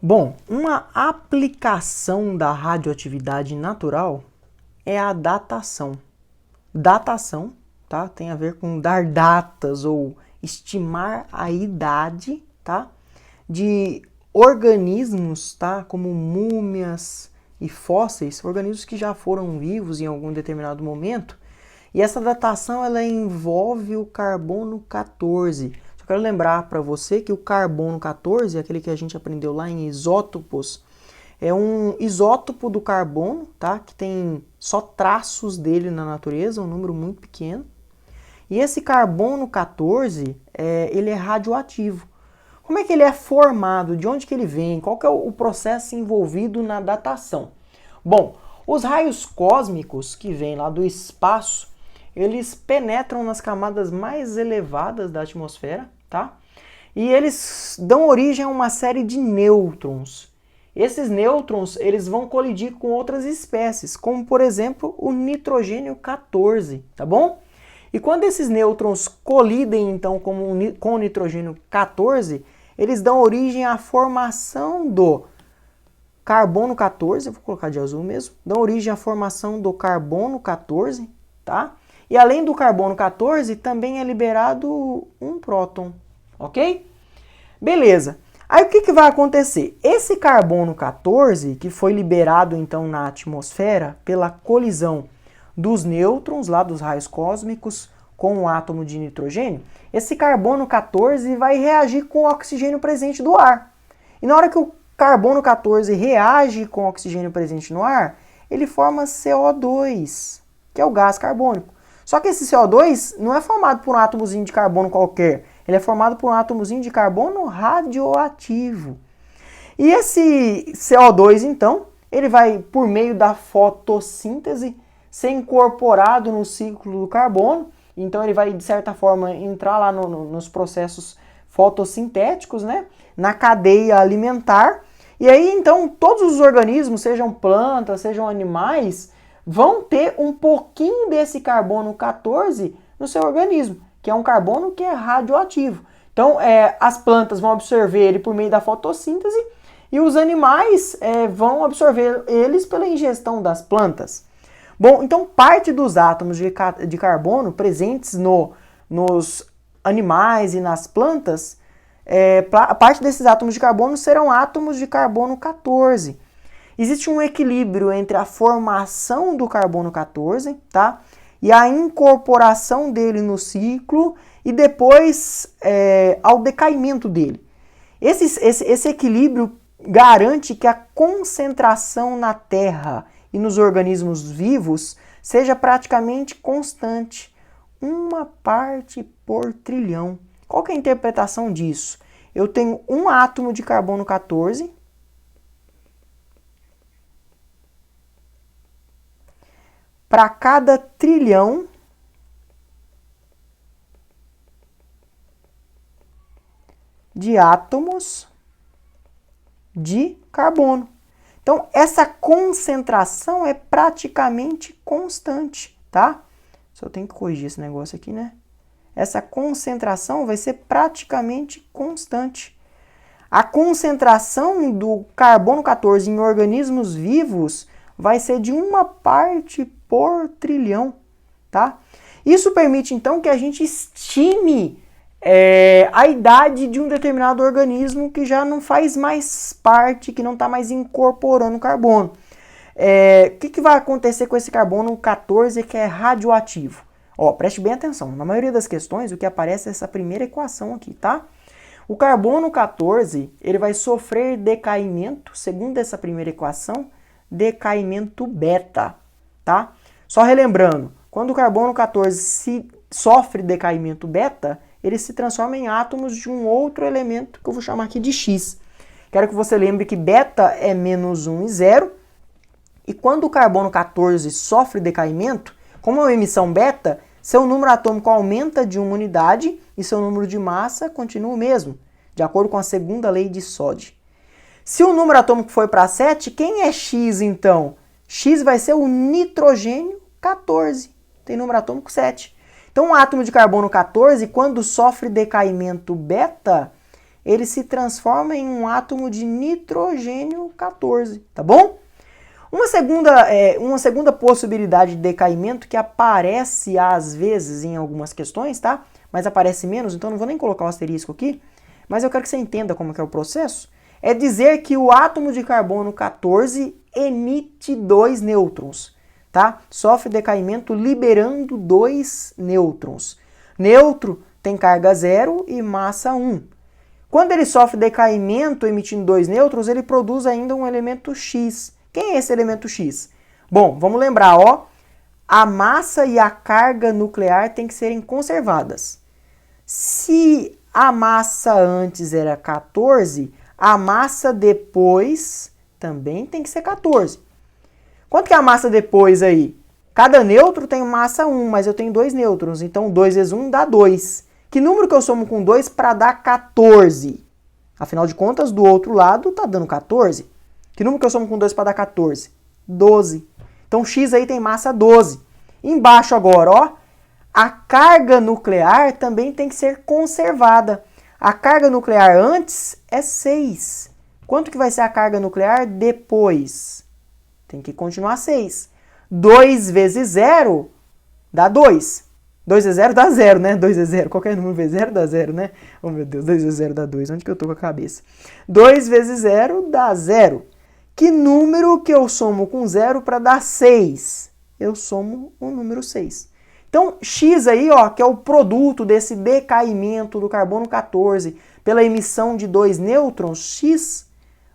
Bom, uma aplicação da radioatividade natural é a datação. Datação, tá? Tem a ver com dar datas ou estimar a idade, tá? De organismos, tá? Como múmias e fósseis, organismos que já foram vivos em algum determinado momento. E essa datação ela envolve o carbono 14. Só quero lembrar para você que o carbono 14, aquele que a gente aprendeu lá em isótopos, é um isótopo do carbono, tá? Que tem só traços dele na natureza, um número muito pequeno. E esse carbono 14, ele é radioativo. Como é que ele é formado? De onde que ele vem? Qual que é o processo envolvido na datação? Bom, os raios cósmicos que vêm lá do espaço, eles penetram nas camadas mais elevadas da atmosfera, tá? E eles dão origem a uma série de nêutrons. Esses nêutrons, eles vão colidir com outras espécies, como por exemplo o nitrogênio 14, tá bom? E quando esses nêutrons colidem então com o nitrogênio 14, eles dão origem à formação do carbono 14, eu vou colocar de azul mesmo, dão origem à formação do carbono 14, tá? E além do carbono 14, também é liberado um próton, ok? Beleza. Aí o que vai acontecer? Esse carbono 14, que foi liberado então na atmosfera pela colisão dos nêutrons, lá dos raios cósmicos, com o átomo de nitrogênio, esse carbono 14 vai reagir com o oxigênio presente do ar. E na hora que o carbono 14 reage com o oxigênio presente no ar, ele forma CO2, que é o gás carbônico. Só que esse CO2 não é formado por um átomozinho de carbono qualquer, ele é formado por um átomozinho de carbono radioativo. E esse CO2, então, ele vai, por meio da fotossíntese, ser incorporado no ciclo do carbono. Então ele vai, de certa forma, entrar lá nos processos fotossintéticos, né? Na cadeia alimentar. E aí, então, todos os organismos, sejam plantas, sejam animais, vão ter um pouquinho desse carbono 14 no seu organismo, que é um carbono que é radioativo. Então, as plantas vão absorver ele por meio da fotossíntese e os animais vão absorver eles pela ingestão das plantas. Bom, então parte dos átomos de carbono presentes nos animais e nas plantas, parte desses átomos de carbono serão átomos de carbono 14. Existe um equilíbrio entre a formação do carbono 14, tá? E a incorporação dele no ciclo e depois ao decaimento dele. Esse equilíbrio garante que a concentração na Terra e nos organismos vivos seja praticamente constante, uma parte por trilhão. Qual que é a interpretação disso? Eu tenho um átomo de carbono 14 para cada trilhão de átomos de carbono. Então, essa concentração é praticamente constante, tá? Só eu tenho que corrigir esse negócio aqui, né? Essa concentração vai ser praticamente constante. A concentração do carbono 14 em organismos vivos vai ser de uma parte por trilhão, tá? Isso permite, então, que a gente estime a idade de um determinado organismo que já não faz mais parte, que não está mais incorporando carbono. O que vai acontecer com esse carbono 14 que é radioativo? Ó, preste bem atenção, na maioria das questões o que aparece é essa primeira equação aqui, tá? O carbono 14 ele vai sofrer decaimento, segundo essa primeira equação, decaimento beta, tá? Só relembrando, quando o carbono 14 sofre decaimento beta, ele se transforma em átomos de um outro elemento que eu vou chamar aqui de X. Quero que você lembre que beta é menos 1 e 0. E quando o carbono 14 sofre decaimento, como é uma emissão beta, seu número atômico aumenta de uma unidade e seu número de massa continua o mesmo, de acordo com a segunda lei de Soddy. Se o número atômico foi para 7, quem é X então? X vai ser o nitrogênio 14, tem número atômico 7. Então, um átomo de carbono 14, quando sofre decaimento beta, ele se transforma em um átomo de nitrogênio 14, tá bom? Uma segunda possibilidade de decaimento que aparece às vezes em algumas questões, tá? Mas aparece menos, então não vou nem colocar o asterisco aqui, mas eu quero que você entenda como que é o processo, é dizer que o átomo de carbono 14 emite 2 nêutrons, tá? Sofre decaimento liberando 2 nêutrons. Nêutron tem carga 0 e massa 1. Quando ele sofre decaimento emitindo 2 nêutrons, ele produz ainda um elemento X. Quem é esse elemento X? Bom, vamos lembrar, ó, a massa e a carga nuclear têm que serem conservadas. Se a massa antes era 14, a massa depois também tem que ser 14. Quanto que é a massa depois aí? Cada nêutron tem massa 1, mas eu tenho 2 nêutrons, então 2 vezes 1 dá 2. Que número que eu somo com 2 para dar 14? Afinal de contas, do outro lado está dando 14. Que número que eu somo com 2 para dar 14? 12. Então X aí tem massa 12. Embaixo agora, ó, a carga nuclear também tem que ser conservada. A carga nuclear antes é 6. Quanto que vai ser a carga nuclear depois? Tem que continuar 6. 2 vezes 0 dá 2. 2 vezes 0 dá 0, né? 2 vezes 0. Qualquer número vezes 0 dá 0, né? Oh, meu Deus. 2 vezes 0 dá 2. Onde que eu tô com a cabeça? 2 vezes 0 dá 0. Que número que eu somo com 0 para dar 6? Eu somo o número 6. Então, X aí, ó, que é o produto desse decaimento do carbono 14 pela emissão de 2 nêutrons, X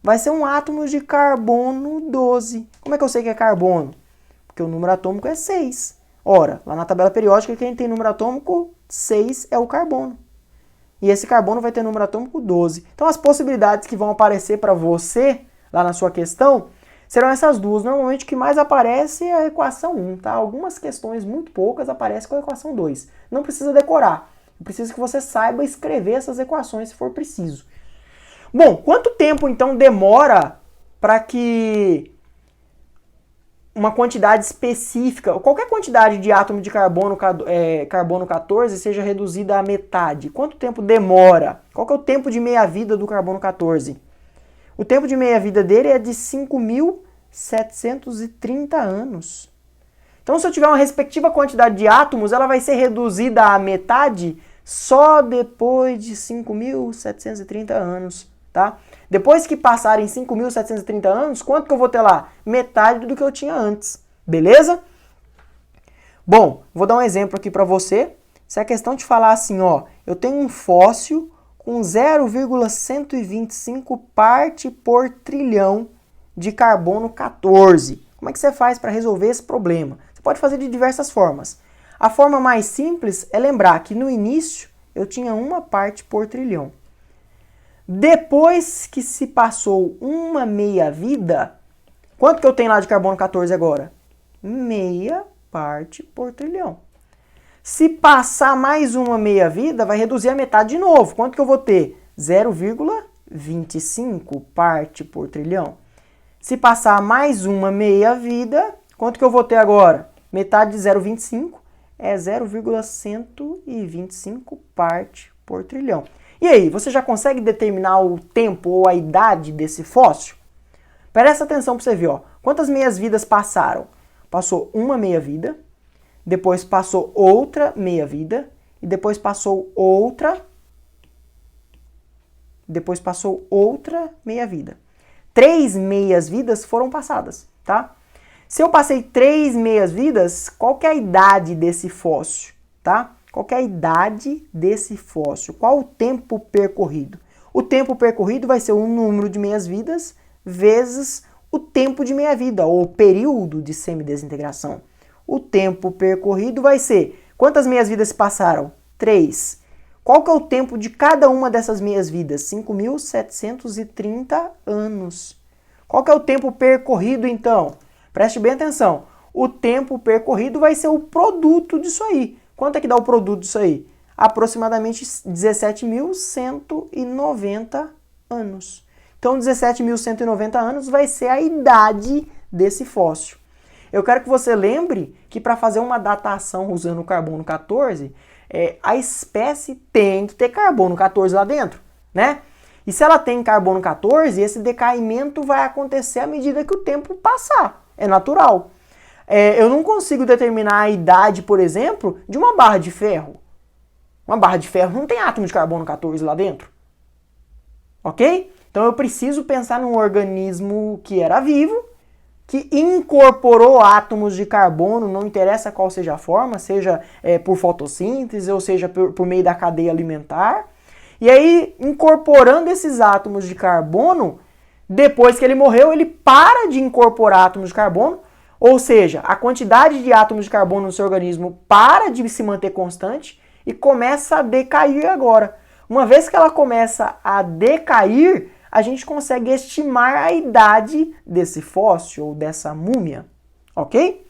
vai ser um átomo de carbono 12. Como é que eu sei que é carbono? Porque o número atômico é 6. Ora, lá na tabela periódica, quem tem número atômico 6 é o carbono. E esse carbono vai ter número atômico 12. Então, as possibilidades que vão aparecer para você, lá na sua questão, serão essas duas. Normalmente, o que mais aparece é a equação 1, tá? Algumas questões, muito poucas, aparecem com a equação 2. Não precisa decorar. Precisa que você saiba escrever essas equações, se for preciso. Bom, quanto tempo, então, demora para que uma quantidade específica, ou qualquer quantidade de átomo de carbono 14 seja reduzida à metade? Quanto tempo demora? Qual que é o tempo de meia-vida do carbono 14? O tempo de meia-vida dele é de 5.730 anos. Então, se eu tiver uma respectiva quantidade de átomos, ela vai ser reduzida à metade só depois de 5.730 anos, tá? Depois que passarem 5.730 anos, quanto que eu vou ter lá? Metade do que eu tinha antes, beleza? Bom, vou dar um exemplo aqui para você. Se a questão te falar assim, ó, eu tenho um fóssil com 0,125 parte por trilhão de carbono 14. Como é que você faz para resolver esse problema? Você pode fazer de diversas formas. A forma mais simples é lembrar que no início eu tinha uma parte por trilhão. Depois que se passou uma meia-vida, quanto que eu tenho lá de carbono 14 agora? Meia parte por trilhão. Se passar mais uma meia-vida, vai reduzir a metade de novo. Quanto que eu vou ter? 0,25 parte por trilhão. Se passar mais uma meia-vida, quanto que eu vou ter agora? Metade de 0,25 é 0,125 parte por trilhão. E aí, você já consegue determinar o tempo ou a idade desse fóssil? Presta atenção para você ver, ó. Quantas meias-vidas passaram? Passou uma meia-vida, depois passou outra meia-vida, e depois passou outra meia-vida. 3 meias-vidas foram passadas, tá? Se eu passei 3 meias-vidas, qual que é a idade desse fóssil, tá? Qual que é a idade desse fóssil? Qual o tempo percorrido? O tempo percorrido vai ser o número de meias-vidas vezes o tempo de meia-vida, ou período de semidesintegração. O tempo percorrido vai ser quantas meias-vidas se passaram? 3. Qual que é o tempo de cada uma dessas meias-vidas? 5.730 anos. Qual que é o tempo percorrido, então? Preste bem atenção. O tempo percorrido vai ser o produto disso aí. Quanto é que dá o produto disso aí? Aproximadamente 17.190 anos. Então, 17.190 anos vai ser a idade desse fóssil. Eu quero que você lembre que para fazer uma datação usando o carbono 14, a espécie tem que ter carbono 14 lá dentro, né? E se ela tem carbono 14, esse decaimento vai acontecer à medida que o tempo passar. É natural. Eu não consigo determinar a idade, por exemplo, de uma barra de ferro. Uma barra de ferro não tem átomo de carbono 14 lá dentro. Ok? Então eu preciso pensar num organismo que era vivo, que incorporou átomos de carbono, não interessa qual seja a forma, seja por fotossíntese ou seja por meio da cadeia alimentar. E aí, incorporando esses átomos de carbono, depois que ele morreu, ele para de incorporar átomos de carbono, ou seja, a quantidade de átomos de carbono no seu organismo para de se manter constante e começa a decair agora. Uma vez que ela começa a decair, a gente consegue estimar a idade desse fóssil ou dessa múmia, ok?